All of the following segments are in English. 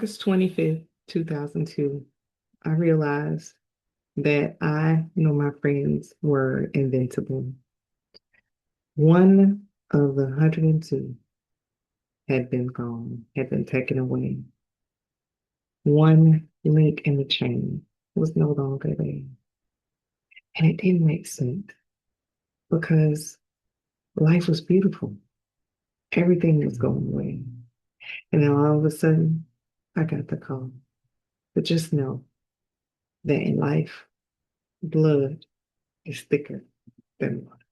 August 25th, 2002, I realized that I know my friends were invincible. One of the 102 had been gone, had been taken away. One link in the chain was no longer there. And it didn't make sense because life was beautiful. Everything was going away. And then all of a sudden, I got the call. But just know that in life, blood is thicker than water.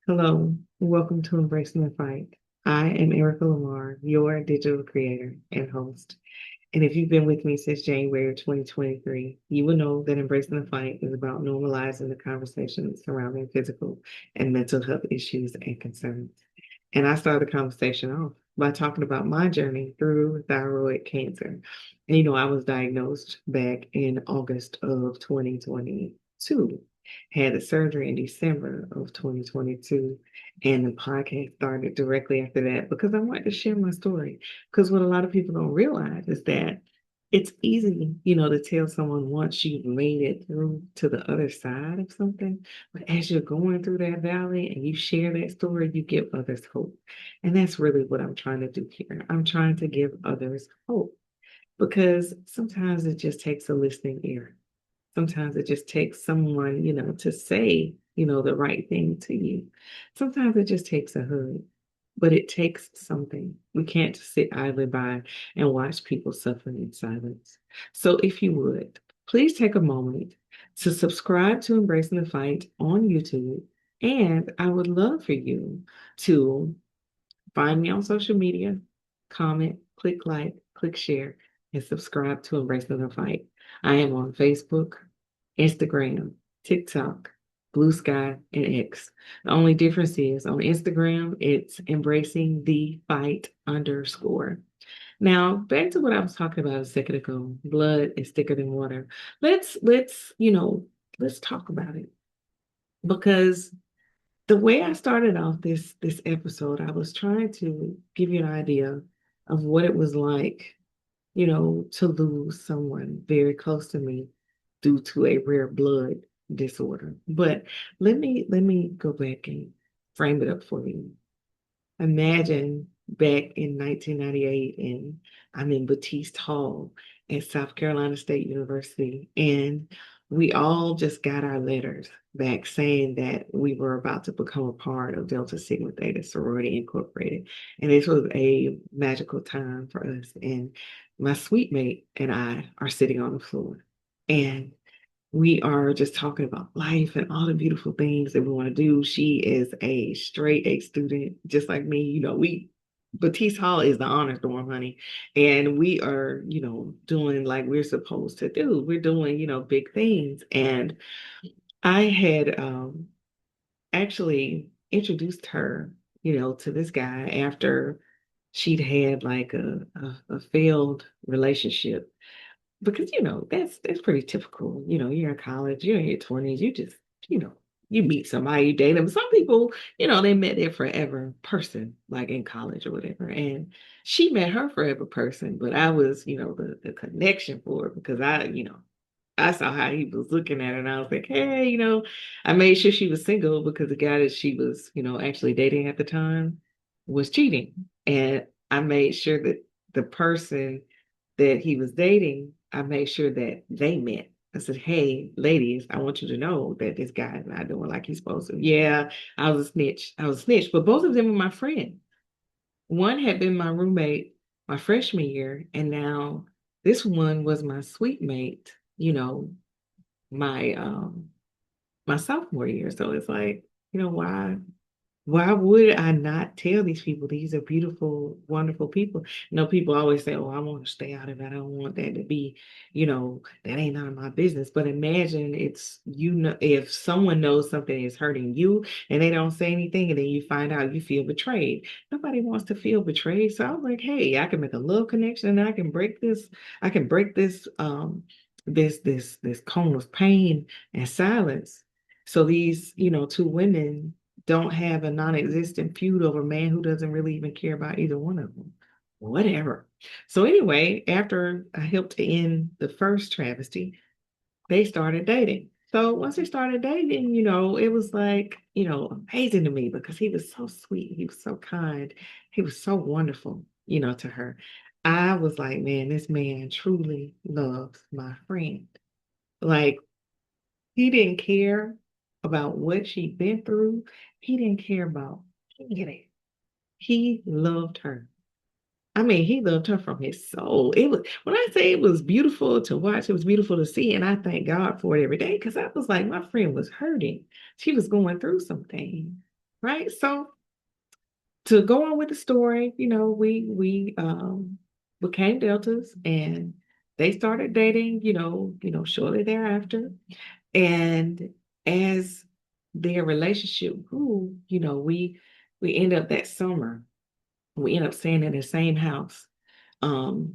Hello, and welcome to Embracing the Fight. I am Erica Lamar, your digital creator and host. And if you've been with me since January of 2023, you will know that Embracing the Fight is about normalizing the conversations surrounding physical and mental health issues and concerns. And I started the conversation off by talking about my journey through thyroid cancer. And I was diagnosed back in August of 2022, had the surgery in December of 2022, and the podcast started directly after that because I wanted to share my story. Because what a lot of people don't realize is that it's easy, to tell someone once you've made it through to the other side of something. But as you're going through that valley and you share that story, you give others hope. And that's really what I'm trying to do here. I'm trying to give others hope because sometimes it just takes a listening ear. Sometimes it just takes someone, to say, the right thing to you. Sometimes it just takes a hug, but it takes something. We can't sit idly by and watch people suffer in silence. So if you would, please take a moment to subscribe to Embracing the Fight on YouTube. And I would love for you to find me on social media, comment, click like, click share, and subscribe to Embracing the Fight. I am on Facebook, Instagram, TikTok, Blue Sky, and X. The only difference is on Instagram, it's embracing the fight underscore. Now, back to what I was talking about a second ago. Blood is thicker than water. Let's talk about it because the way I started off this episode, I was trying to give you an idea of what it was like, to lose someone very close to me due to a rare blood disorder. But let me go back and frame it up for you. Imagine back in 1998 and I'm in Batiste Hall at South Carolina State University, and we all just got our letters back saying that we were about to become a part of Delta Sigma Theta Sorority Incorporated. And this was a magical time for us. And my suite mate and I are sitting on the floor. And we are just talking about life and all the beautiful things that we want to do. She is a straight A student, just like me. Batiste Hall is the honors dorm, honey. And we are, doing like we're supposed to do. We're doing, big things. And I had actually introduced her, to this guy after she'd had like a failed relationship because that's pretty typical. You're in college, you're in your 20s, you just, you know, you meet somebody, you date them. Some people, they met their forever person, like in college or whatever. And she met her forever person, but I was, the connection for it because I saw how he was looking at her and I was like, hey, I made sure she was single because the guy that she was, actually dating at the time was cheating. And I made sure that the person that he was dating, I made sure that they met. I said, hey, ladies, I want you to know that this guy is not doing like he's supposed to. Yeah, I was a snitch. I was a snitch. But both of them were my friend. One had been my roommate my freshman year, and now this one was my suite mate, my my sophomore year. So it's like, why would I not tell these people these are beautiful, wonderful people? People always say, oh, I want to stay out of it. I don't want that to be, that ain't none of my business. But imagine if someone knows something is hurting you and they don't say anything and then you find out you feel betrayed. Nobody wants to feel betrayed. So I was like, hey, I can make a love connection and I can break this cone of pain and silence. So these, two women don't have a non-existent feud over a man who doesn't really even care about either one of them. whatever. So anyway, after I helped to end the first travesty, they started dating. So once they started dating, it was like, amazing to me because he was so sweet. He was so kind. He was so wonderful, to her. I was like, man, this man truly loves my friend. Like, he didn't care about what she'd been through. He didn't care about anything. He loved her. I mean, he loved her from his soul. It was when I say it was beautiful to watch, it was beautiful to see, and I thank God for it every day because I was like, my friend was hurting. She was going through something, right? So to go on with the story, we became deltas, and they started dating, shortly thereafter. And as their relationship grew, we end up that summer, we end up staying in the same house. Um,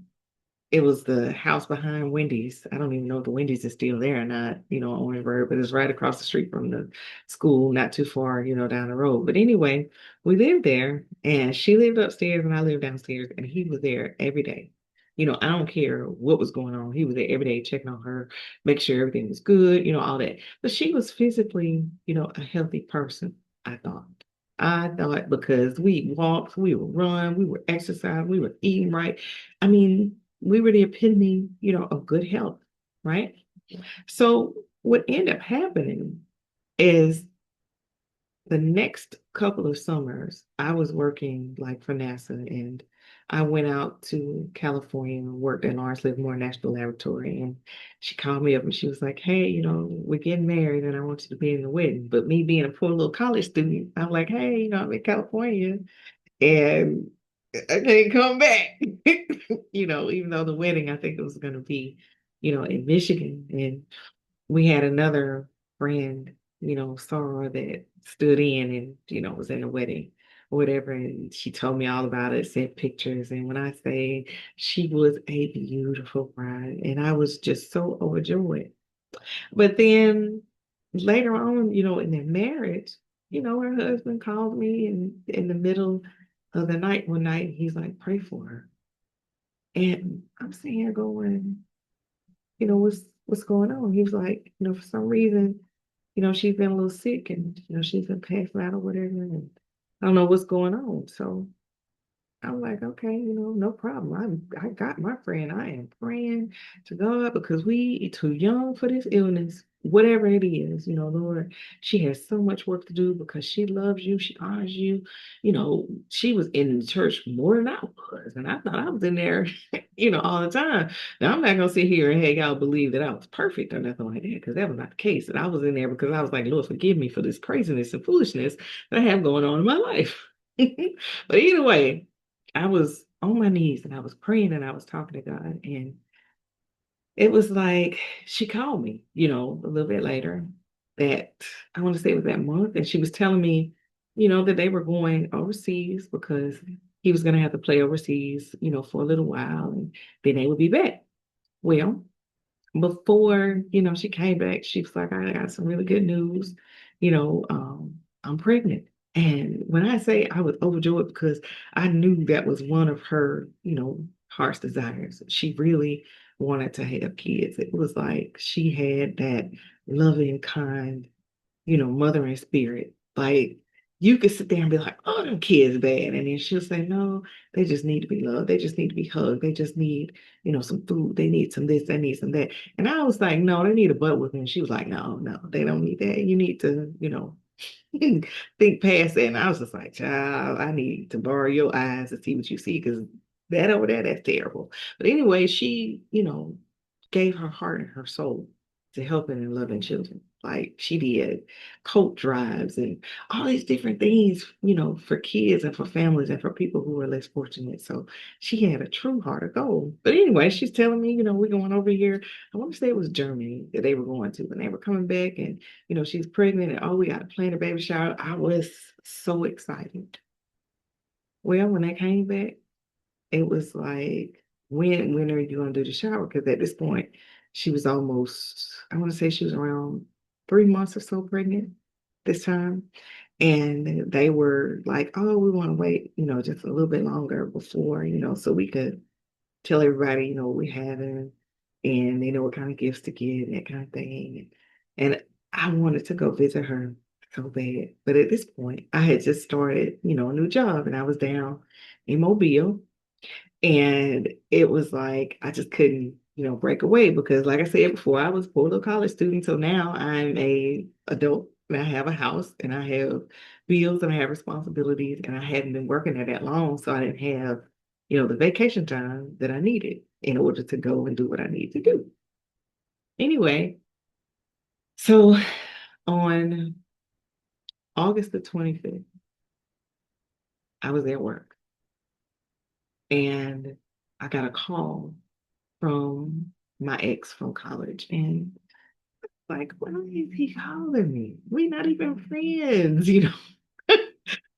it was the house behind Wendy's. I don't even know if the Wendy's is still there or not, on Orangeburg, but it's right across the street from the school, not too far, down the road. But anyway, we lived there and she lived upstairs and I lived downstairs and he was there every day. I don't care what was going on. He was there every day checking on her, make sure everything was good, all that. But she was physically, a healthy person, I thought. I thought because we walked, we would run, we would exercise, we were eating right. I mean, we were the epitome, of good health, right? So what ended up happening is the next couple of summers, I was working like for NASA and I went out to California and worked at Lawrence Livermore National Laboratory. And she called me up and she was like, hey, we're getting married and I want you to be in the wedding. But me being a poor little college student, I'm like, hey, I'm in California and I can't come back. Even though the wedding, I think it was going to be, in Michigan. And we had another friend, Sarah, that stood in and, was in the wedding or whatever. And she told me all about it, sent pictures. And when I say she was a beautiful bride, and I was just so overjoyed. But then later on, in their marriage, her husband called me in the middle of the night one night. He's like, pray for her. And I'm sitting here going, what's going on? He was like, for some reason, she's been a little sick and she's been passed out or whatever. And I don't know what's going on. So I'm like, okay, no problem. I got my friend. I am praying to God because we too young for this illness, whatever it is, Lord, she has so much work to do because she loves you, she honors you. She was in the church more than I was, and I thought I was in there, all the time. Now I'm not gonna sit here and hey, y'all believe that I was perfect or nothing like that, because that was not the case. And I was in there because I was like, Lord, forgive me for this craziness and foolishness that I have going on in my life. But either way, I was on my knees and I was praying and I was talking to God. And it was like she called me, a little bit later that I want to say it was that month. And she was telling me, that they were going overseas because he was going to have to play overseas, for a little while and then they would be back. Well, before, she came back, she was like, I got some really good news. I'm pregnant. And when I say I was overjoyed because I knew that was one of her, heart's desires. She really wanted to have kids. It was like she had that loving, kind, mothering spirit. Like you could sit there and be like, oh, them kids bad. And then she'll say, no, they just need to be loved. They just need to be hugged. They just need, some food. They need some this, they need some that. And I was like, no, they need a butt with me. And she was like, no, no, they don't need that. You need to, think past that. And I was just like, child, I need to borrow your eyes to see what you see because that over there, that's terrible. But anyway, she, gave her heart and her soul to helping and loving children. Like she did coat drives and all these different things, for kids and for families and for people who are less fortunate. So she had a true heart of gold. But anyway, she's telling me, we're going over here. I want to say it was Germany that they were going to, and they were coming back, and she's pregnant, and oh, we got to plan a baby shower. I was so excited. Well, when they came back, it was like, when are you gonna do the shower? Because at this point, she was almost, I want to say she was around 3 months or so pregnant. this time. And they were like, oh, we want to wait, just a little bit longer before, so we could tell everybody, what we're having and they know what kind of gifts to get, that kind of thing. And I wanted to go visit her so bad. But at this point, I had just started, a new job and I was down in Mobile. And it was like I just couldn't, break away because like I said before, I was a full college student. So now I'm a adult and I have a house and I have bills and I have responsibilities and I hadn't been working there that long. So I didn't have, the vacation time that I needed in order to go and do what I need to do. Anyway, so on August the 25th, I was at work and I got a call from my ex from college. And like, why is he calling me? We're not even friends.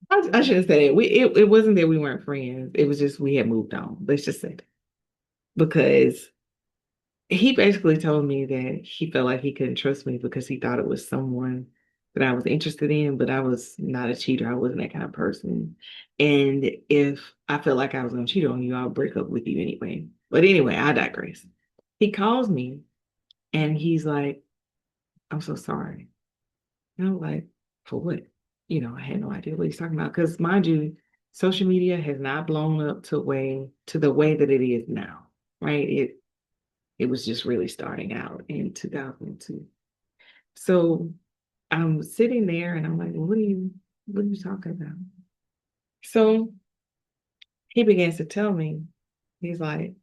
I shouldn't say that. It wasn't that we weren't friends. It was just we had moved on. Let's just say that. Because he basically told me that he felt like he couldn't trust me because he thought it was someone that I was interested in, but I was not a cheater. I wasn't that kind of person. And if I felt like I was going to cheat on you, I'll break up with you anyway. But anyway, I digress. He calls me and he's like, I'm so sorry. And I'm like, for what? I had no idea what he's talking about. Because mind you, social media has not blown up to the way that it is now, right? It was just really starting out in 2002. So I'm sitting there and I'm like, well, what are you talking about? So he begins to tell me, he's like,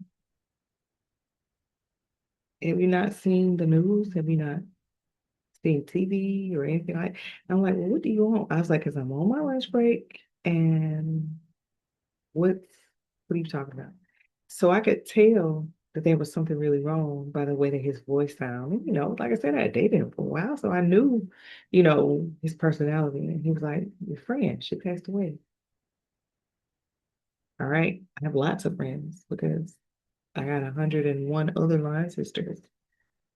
have you not seen the news? Have you not seen TV or anything like? I'm like, well, what do you want? I was like, because I'm on my lunch break and what's what are you talking about? So I could tell that there was something really wrong by the way that his voice sounded. Like I said, I had dated him for a while, so I knew, his personality. And he was like, your friend, she passed away. All right. I have lots of friends because I got 101 other line sisters.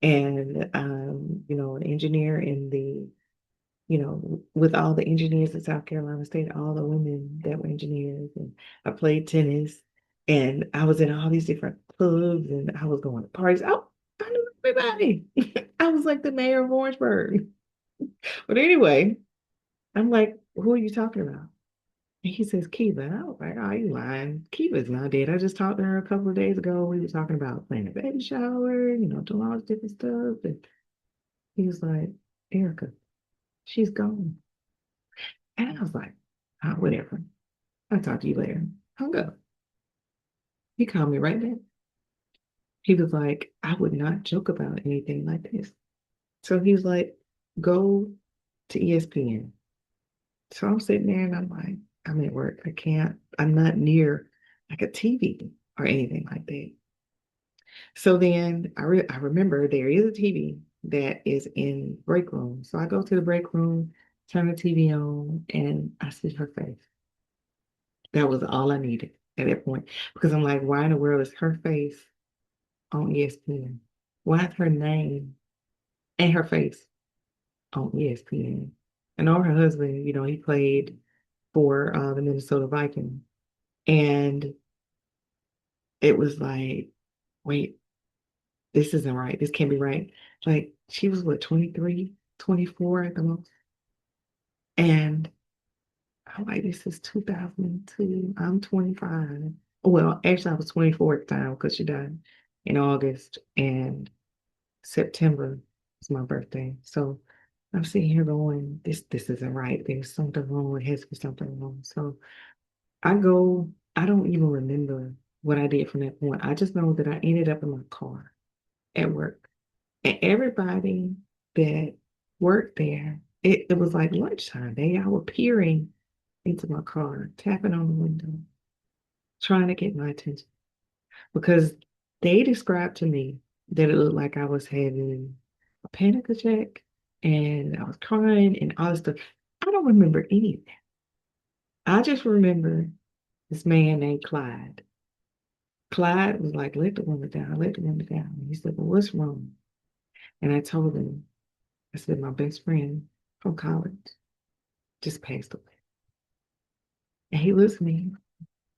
And an engineer in the with all the engineers in South Carolina State, all the women that were engineers, and I played tennis, and I was in all these different clubs, and I was going to parties. I knew everybody. I was like the mayor of Orangeburg. But anyway, I'm like, who are you talking about? And he says, Kiva. And I was like, oh, you lying. Kiva's not dead. I just talked to her a couple of days ago. We were talking about planning a baby shower, doing all this different stuff. And he was like, Erica, she's gone. And I was like, oh, whatever. I'll talk to you later. Hung up. He called me right back. He was like, I would not joke about anything like this. So he was like, go to ESPN. So I'm sitting there and I'm like, I'm at work. I'm not near like a TV or anything like that. So then I remember there is a TV that is in break room. So I go to the break room, turn the TV on, and I see her face. That was all I needed at that point. Because I'm like, why in the world is her face on ESPN? Why is her name and her face on ESPN? I know her husband, he played for the Minnesota Vikings. And it was like, wait, this isn't right. This can't be right. Like, she was what, 23, 24 at the most? And I'm like, this is 2002. I'm 25. Well, actually, I was 24 at the time because she died in August and September was my birthday. So I'm sitting here going, this isn't right. There's something wrong. It has to be something wrong. So I don't even remember what I did from that point. I just know that I ended up in my car at work. And everybody that worked there, it was like lunchtime. They all were peering into my car, tapping on the window, trying to get my attention because they described to me that it looked like I was having a panic attack and I was crying and all this stuff. I don't remember any of that. I just remember this man named Clyde. Clyde was like, let the woman down, let the woman down. And he said, well, what's wrong? And I told him, I said, my best friend from college just passed away. And he looked at me,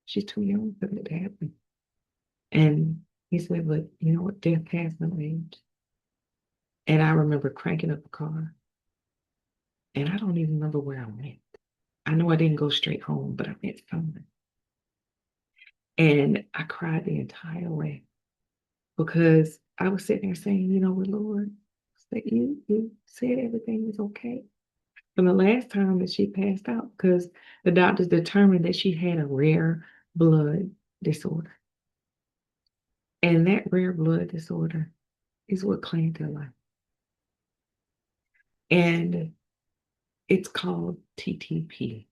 she's too young for that to happen. And he said, but you know what? Death has no age. And I remember cranking up the car. And I don't even remember where I went. I know I didn't go straight home, but I went somewhere. And I cried the entire way because I was sitting there saying, you know what, Lord, that you said everything was okay. From the last time that she passed out, because the doctors determined that she had a rare blood disorder. And that rare blood disorder is what claimed her life. And it's called TTP,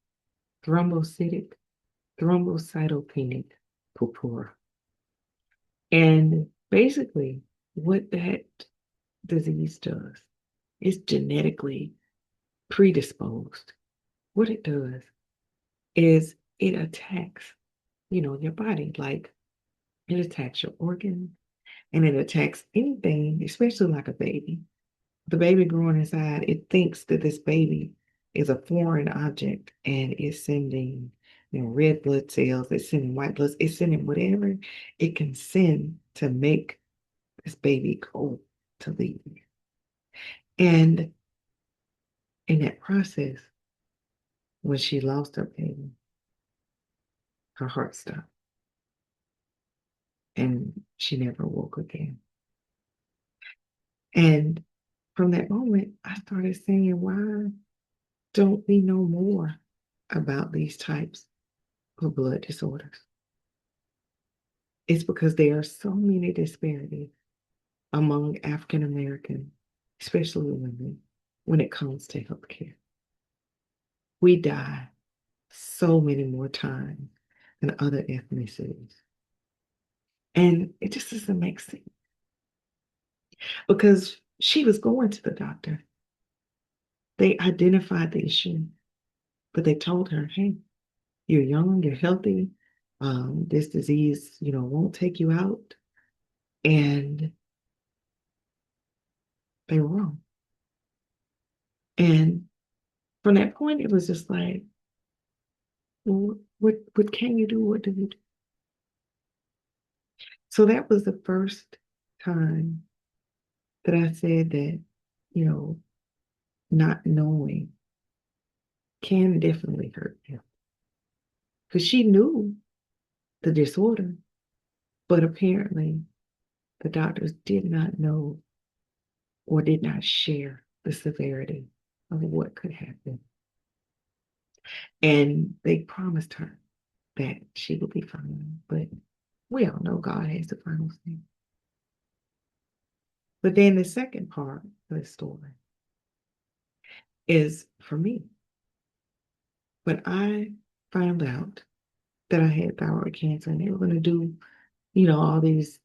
thrombocytopenic purpura. And basically, what that disease does is genetically predisposed. What it does is it attacks, your body, like it attacks your organ and it attacks anything, especially like a baby. The baby growing inside, it thinks that this baby is a foreign object and it's sending, red blood cells, it's sending white blood, it's sending whatever it can send to make this baby go to leave. And in that process, when she lost her baby, her heart stopped and she never woke again. And from that moment, I started saying, why don't we know more about these types of blood disorders? It's because there are so many disparities among African American, especially women, when it comes to healthcare. We die so many more times than other ethnicities. And it just doesn't make sense because she was going to the doctor. They identified the issue, but they told her, hey, you're young, you're healthy. This disease, won't take you out. And they were wrong. And from that point, it was just like, well, what can you do? What do you do? So that was the first time that I said that, not knowing can definitely hurt you. Because she knew the disorder, but apparently the doctors did not know or did not share the severity of what could happen. And they promised her that she would be fine, but we all know God has the final say. But then the second part of the story is for me. When I found out that I had thyroid cancer and they were going to do, all these,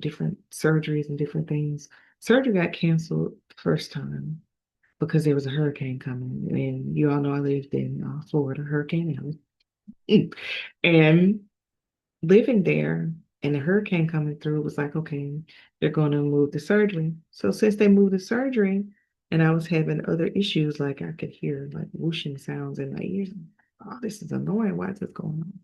different surgeries and different things, surgery got canceled first time because there was a hurricane coming. And you all know I lived in Florida, Hurricane Alley. And living there and the hurricane coming through was like, okay, they're going to move the surgery. So since they moved the surgery and I was having other issues, like I could hear like whooshing sounds in my ears. Oh, this is annoying. Why is this going on?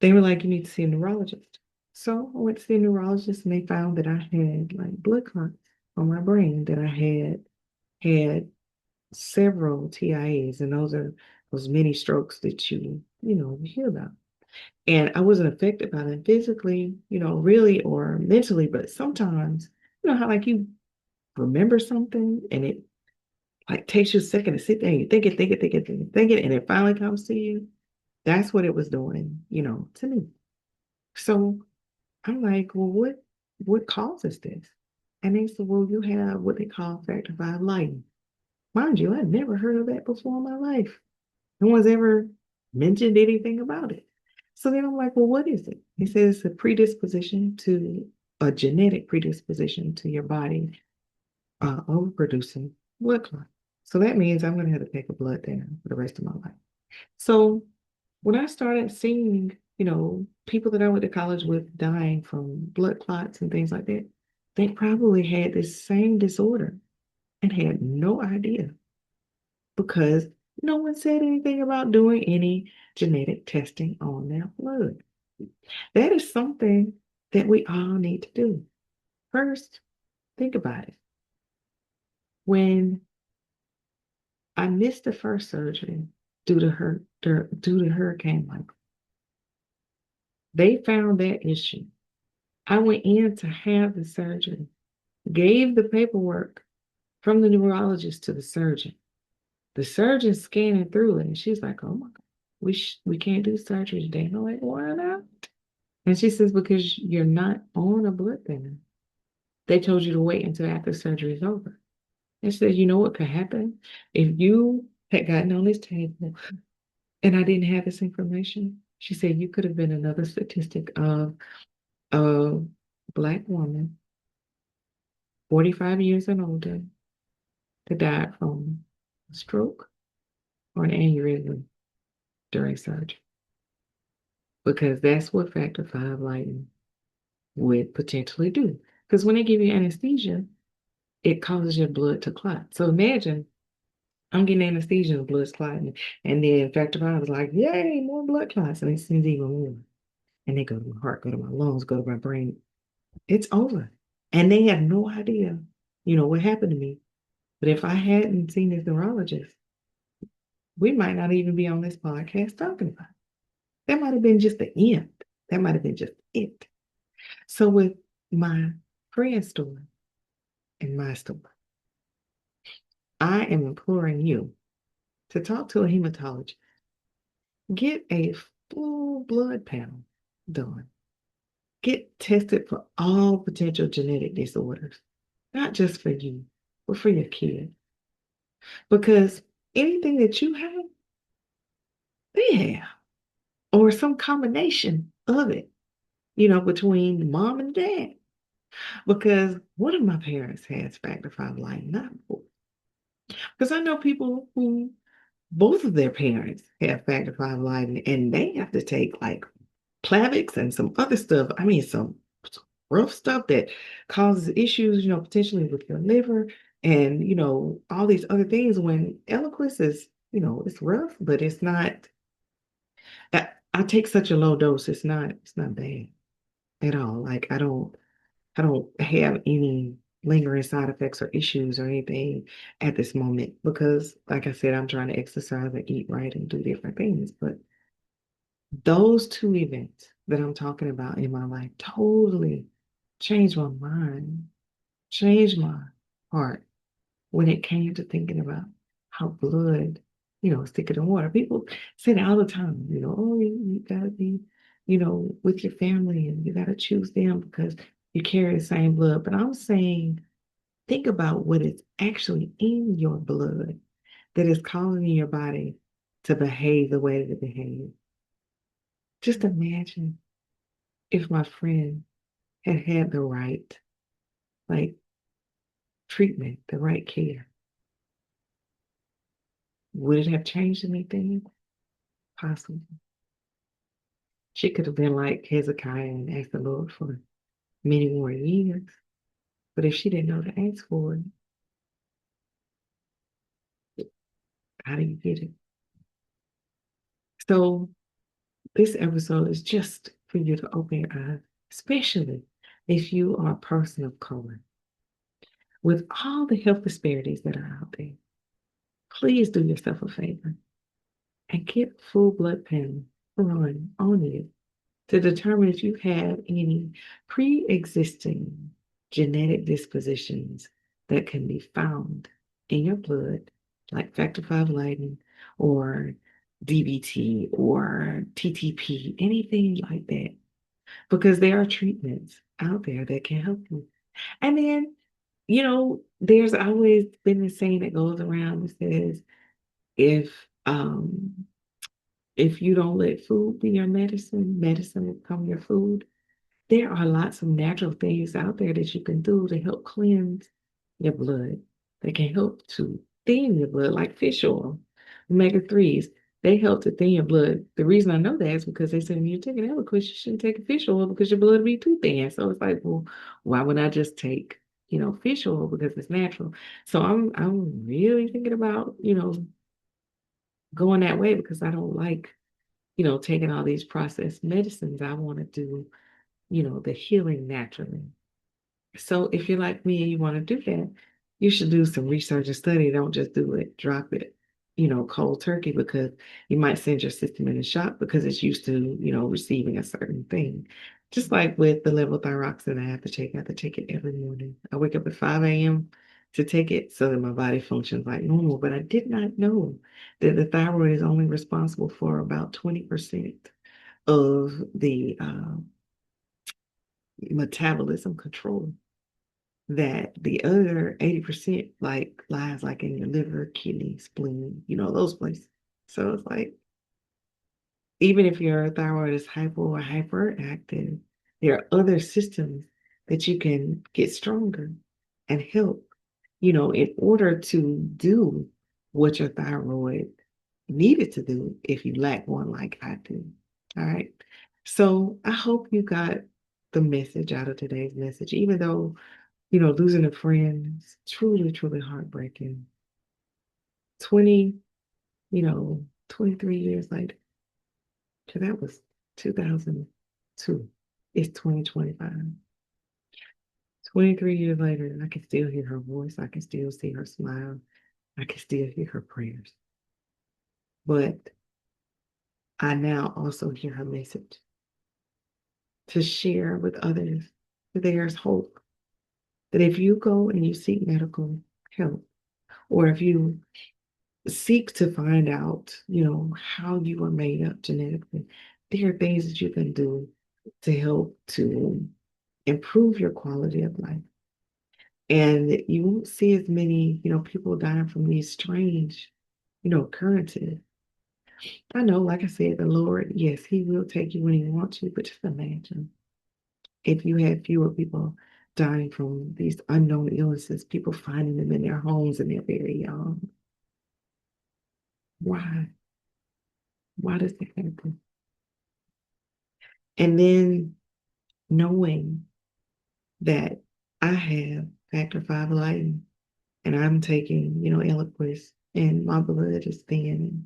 They were like, you need to see a neurologist. So I went to see a neurologist and they found that I had like blood clots on my brain, that I had several TIAs, and those are those mini strokes that you hear about. And I wasn't affected by them physically, really, or mentally, but sometimes, how like you remember something and it like takes you a second to sit there and you think it, and it finally comes to you. That's what it was doing, to me. So I'm like, well, what causes this? And they said, well, you have what they call Factor V Leiden. Mind you, I've never heard of that before in my life. No one's ever mentioned anything about it. So then I'm like, well, what is it? He says it's a genetic predisposition to your body overproducing blood clot. So that means I'm going to have to take a blood thinner for the rest of my life. So when I started seeing, people that I went to college with dying from blood clots and things like that, they probably had this same disorder and had no idea. because no one said anything about doing any genetic testing on their blood. That is something that we all need to do. First, think about it. When I missed the first surgery due to Hurricane Michael, they found that issue. I went in to have the surgery, gave the paperwork from the neurologist to the surgeon. The surgeon scanning through it, and she's like, "Oh my God, we can't do surgery today." And I'm like, "Why not?" And she says, "Because you're not on a blood thinner. They told you to wait until after surgery is over." And she said, "You know what could happen if you had gotten on this table and I didn't have this information?" She said, "You could have been another statistic of a Black woman, 45 years and older, that died from a stroke or an aneurysm during surgery." Because that's what Factor V Leiden would potentially do. Because when they give you anesthesia, it causes your blood to clot. So imagine I'm getting anesthesia, the blood's clotting, and then Factor V is like, "Yay, more blood clots," and it sends even more. And they go to my heart, go to my lungs, go to my brain. It's over. And they have no idea, what happened to me. But if I hadn't seen this neurologist, we might not even be on this podcast talking about it. That might have been just the end. That might have been just it. So with my friend's story and my story, I am imploring you to talk to a hematologist. Get a full blood panel done. Get tested for all potential genetic disorders, not just for you, but for your kid. Because anything that you have, they have, or some combination of it, between mom and dad. Because one of my parents has Factor V Leiden, not both. Because I know people who both of their parents have Factor V Leiden, and they have to take like Plavix and some other stuff. I mean, some rough stuff that causes issues, potentially with your liver and, all these other things when Eliquis is, it's rough, but it's not, I take such a low dose. It's not bad at all. Like I don't have any lingering side effects or issues or anything at this moment because, like I said, I'm trying to exercise and eat right and do different things. But those two events that I'm talking about in my life totally changed my mind, changed my heart when it came to thinking about how blood, is thicker than water. People say that all the time, "Oh, you gotta be, with your family and you gotta choose them because you carry the same blood." But I'm saying, think about what is actually in your blood that is causing your body to behave the way that it behaves. Just imagine if my friend had had the right, like, treatment, the right care. Would it have changed anything? Possibly. She could have been like Hezekiah and asked the Lord for many more years. But if she didn't know to ask for it, how do you get it? So this episode is just for you to open your eyes, especially if you are a person of color. With all the health disparities that are out there, please do yourself a favor and get full blood panel run on you to determine if you have any pre-existing genetic dispositions that can be found in your blood, like Factor V Leiden or DBT or TTP, anything like that. Because there are treatments out there that can help you. And then, there's always been this saying that goes around that says, if um if you don't let food be your medicine, medicine will become your food. There are lots of natural things out there that you can do to help cleanse your blood. They can help to thin your blood, like fish oil, omega-3s. They help to thin your blood. The reason I know that is because they say when you're taking Eliquis, you shouldn't take fish oil because your blood will be too thin. So it's like, well, why would I just take, fish oil because it's natural? So I'm really thinking about, going that way because I don't like, taking all these processed medicines. I want to do, the healing naturally. So if you're like me and you want to do that, you should do some research and study. Don't just do it, drop it, cold turkey, because you might send your system in a shock because it's used to, receiving a certain thing. Just like with the levothyroxine I have to take it every morning. I wake up at 5 a.m. to take it so that my body functions like normal. But I did not know that the thyroid is only responsible for about 20% of the metabolism control, that the other 80% like lies like in your liver, kidney, spleen, those places. So it's like, even if your thyroid is hypo or hyperactive, there are other systems that you can get stronger and help, in order to do what your thyroid needed to do if you lack one like I do. All right. So I hope you got the message out of today's message, even though losing a friend is truly, truly heartbreaking. 20, 23 years later, so that was 2002. It's 2025. 23 years later, I can still hear her voice. I can still see her smile. I can still hear her prayers. But I now also hear her message to share with others that there's hope. That if you go and you seek medical help, or if you seek to find out, how you were made up genetically, there are things that you can do to help to improve your quality of life. And you won't see as many, people dying from these strange, occurrences. I know, like I said, the Lord, yes, He will take you when He wants you, but just imagine if you had fewer people dying from these unknown illnesses, people finding them in their homes and they're very young. Why? Why does that happen? And then knowing that I have Factor V Leiden and I'm taking, Eliquis and my blood is thin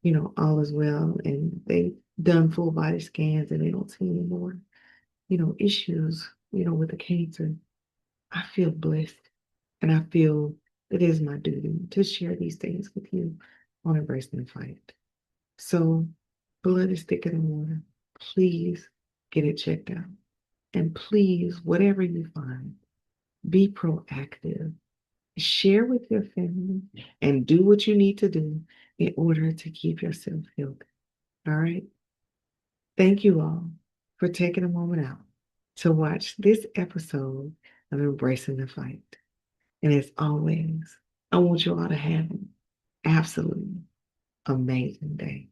and, all is well. And they've done full body scans and they don't see any more, issues, with the cancer. I feel blessed and I feel it is my duty to share these things with you on Embracing the Fight. So blood is thicker than water. Please get it checked out. And please, whatever you find, be proactive. Share with your family and do what you need to do in order to keep yourself healthy. All right. Thank you all for taking a moment out to watch this episode of Embracing the Fight. And as always, I want you all to have an absolutely amazing day.